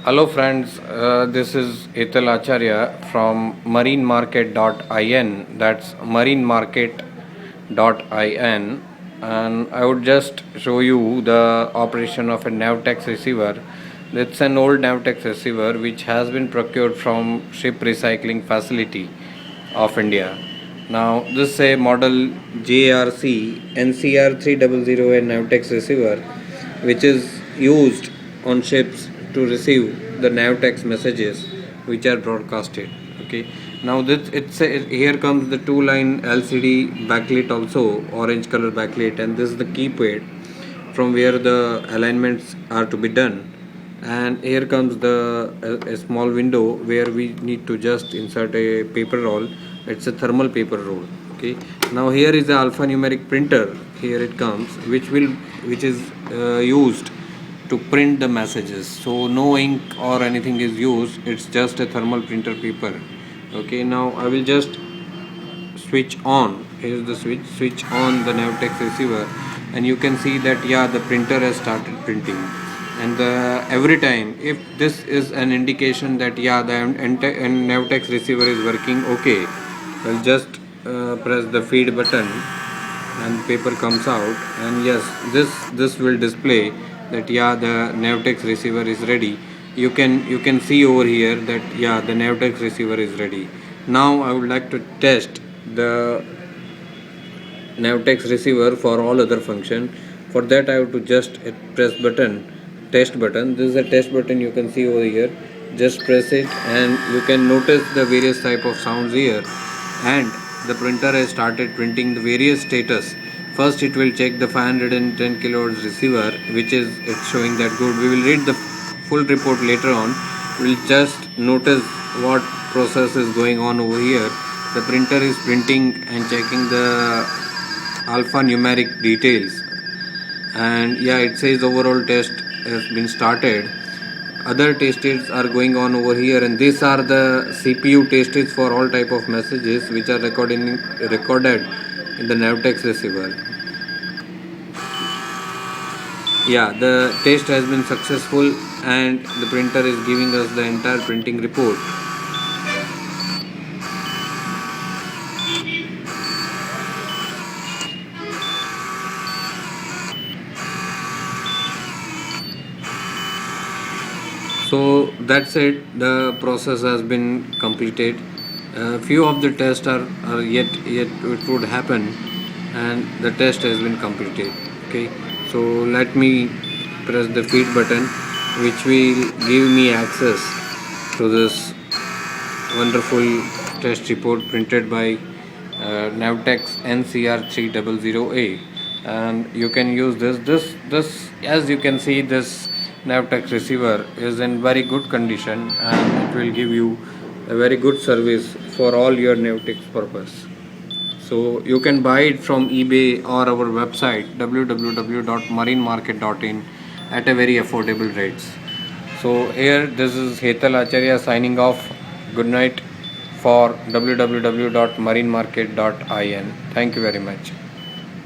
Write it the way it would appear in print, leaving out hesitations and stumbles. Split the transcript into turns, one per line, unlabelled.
Hello friends, this is Etal Acharya from marinemarket.in, that's marinemarket.in, and I would just show you the operation of a Navtex receiver. It's an old Navtex receiver which has been procured from ship recycling facility of India. Now this is a model JRC NCR 300 Navtex receiver which is used on ships to receive the Navtex messages which are broadcasted. Okay, now this here comes the two line LCD backlit, also orange color backlit, and this is the keypad from where the alignments are to be done. And here comes a small window where we need to just insert a paper roll. It's a thermal paper roll. Okay, now here is the alphanumeric printer. Here it comes, which is used to print the messages. So no ink or anything is used, it's just a thermal printer paper. Okay, now I will just switch on. Here's the switch on the Navtex receiver, and you can see that the printer has started printing. And every time, if this is an indication that the Navtex receiver is working okay, I'll just press the feed button and paper comes out, and yes, this will display that the Navtex receiver is ready. You can see over here that the Navtex receiver is ready. Now I would like to test the Navtex receiver for all other function. For that I have to just press test button. This is a test button, you can see over here. Just press it and you can notice the various type of sounds here, and the printer has started printing the various status. First it will check the 510 kilohertz receiver, which is it's showing that good. We will read the full report later on. We'll just notice what process is going on over here. The printer is printing and checking the alphanumeric details, and it says overall test has been started. Other tests are going on over here, and these are the CPU tests for all type of messages which are recorded in the Navtex receiver. The test has been successful and the printer is giving us the entire printing report. So that's it, the process has been completed. Few of the tests are yet it would happen, and the test has been completed. Okay, so let me press the feed button, which will give me access to this wonderful test report printed by Navtex NCR300A, and you can use this as you can see, this Navtex receiver is in very good condition, and it will give you a very good service for all your Navtex purpose. So you can buy it from eBay or our website www.marinemarket.in at a very affordable rates. So here, this is Hetal Acharya signing off. Good night for www.marinemarket.in. Thank you very much.